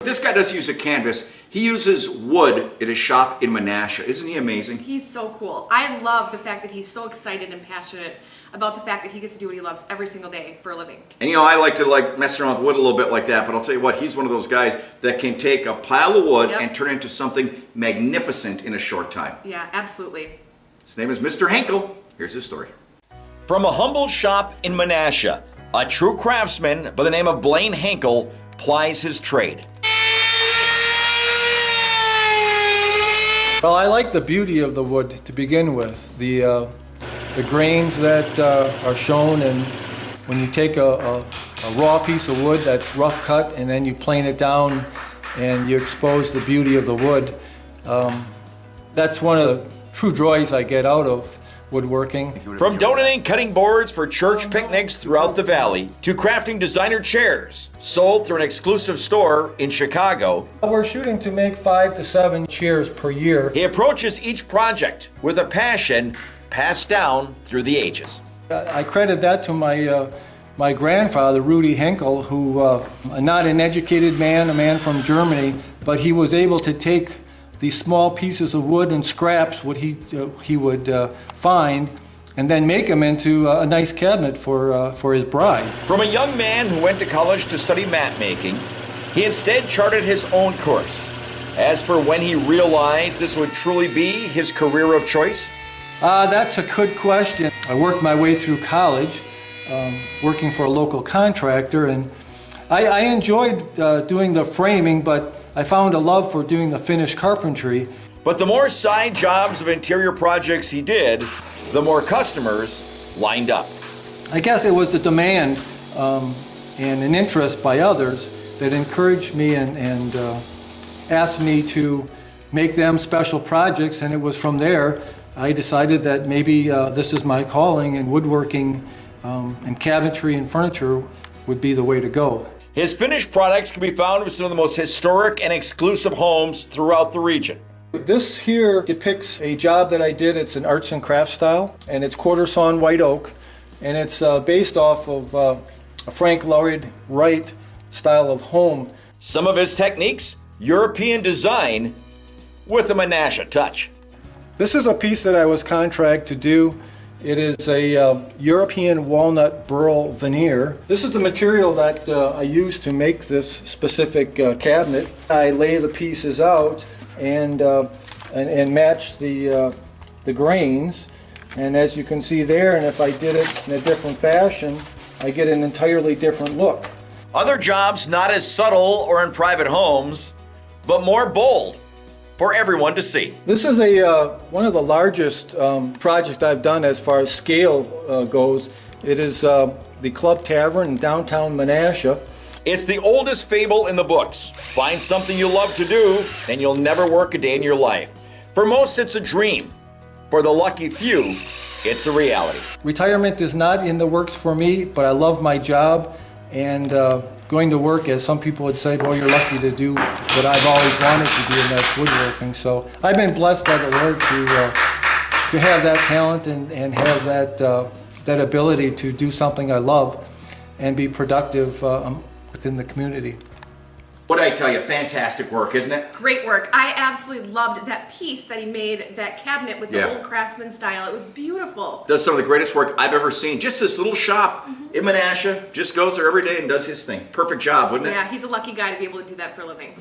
This guy doesn't use a canvas. He uses wood at his shop in Menasha. Isn't he amazing? He's so cool. I love the fact that he's so excited and passionate about the fact that he gets to do what he loves every single day for a living. And you know, I like to mess around with wood a little bit like that, but I'll tell you what, he's one of those guys that can take a pile of wood and turn it into something magnificent in a short time. Yeah, absolutely. His name is Mr. Henkel. Here's his story. From a humble shop in Menasha, a true craftsman by the name of Blaine Henkel plies his trade. Well, I like the beauty of the wood to begin with. The grains that are shown, and when you take a raw piece of wood that's rough cut and then you plane it down and you expose the beauty of the wood, that's one of the true joys I get out of woodworking. From donating cutting boards for church picnics throughout the valley to crafting designer chairs sold through an exclusive store in Chicago, We're shooting to make 5 to 7 chairs per year. he approaches each project with a passion passed down through the ages. I credit that to my grandfather, Rudy Henkel, who not an educated man, a man from Germany, but he was able to take these small pieces of wood and scraps, what he would find, and then make them into a nice cabinet for his bride. From a young man who went to college to study mat making, he instead charted his own course. As for when he realized this would truly be his career of choice, that's a good question. I worked my way through college, working for a local contractor, and I enjoyed doing the framing, but I found a love for doing the finished carpentry. but the more side jobs of interior projects he did, the more customers lined up. I guess it was the demand and an interest by others that encouraged me and asked me to make them special projects, and it was from there I decided that maybe this is my calling, and woodworking and cabinetry and furniture would be the way to go. His finished products can be found with some of the most historic and exclusive homes throughout the region. This here depicts a job that I did. It's an arts and crafts style, and it's quarter sawn white oak, and it's based off of a Frank Lloyd Wright style of home. Some of his techniques, European design with a Menasha touch. This is a piece that I was contracted to do. It is a European walnut burl veneer. This is the material that I use to make this specific cabinet. I lay the pieces out and match the grains. And as you can see there, and if I did it in a different fashion, I get an entirely different look. Other jobs not as subtle or in private homes, but more bold for everyone to see. This is one of the largest projects I've done as far as scale goes. It is the Club Tavern in downtown Menasha. It's the oldest fable in the books. Find something you love to do, and you'll never work a day in your life. For most, it's a dream. For the lucky few, it's a reality. Retirement is not in the works for me, but I love my job, and going to work, as some people would say, well, you're lucky to do what I've always wanted to do, and that's woodworking. So I've been blessed by the Lord to have that talent and have that ability to do something I love and be productive within the community. What did I tell you? Fantastic work, isn't it? Great work. I absolutely loved that piece that he made, that cabinet with the old craftsman style. It was beautiful. Does some of the greatest work I've ever seen. Just this little shop in Menasha, just goes there every day and does his thing. Perfect job, wouldn't it? Yeah, he's a lucky guy to be able to do that for a living.